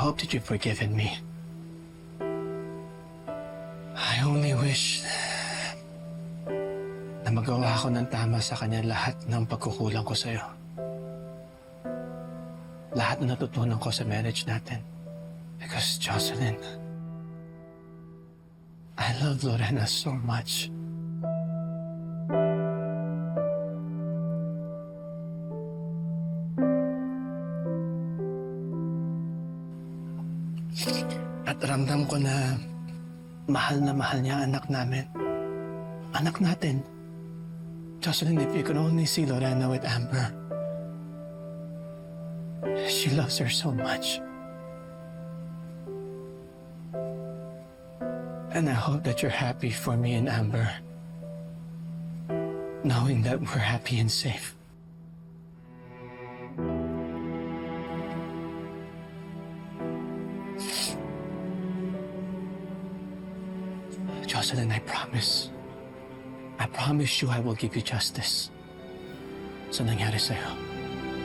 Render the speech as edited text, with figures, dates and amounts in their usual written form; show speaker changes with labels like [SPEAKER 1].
[SPEAKER 1] hope that you've forgiven me. I only wish na magawa ko ng tama sa kanya lahat ng pagkukulang ko sa'yo. Lahat na natutunan ko sa marriage natin. Because, Jocelyn, I love Lorena so much. At ramdam ko na mahal niya ang anak namin. Anak natin. Jocelyn, if you could only see Lorena with Amber. She loves her so much. And I hope that you're happy for me and Amber. Knowing that we're happy and safe. Jocelyn, I promise you I will give you justice sa nangyari sa'yo.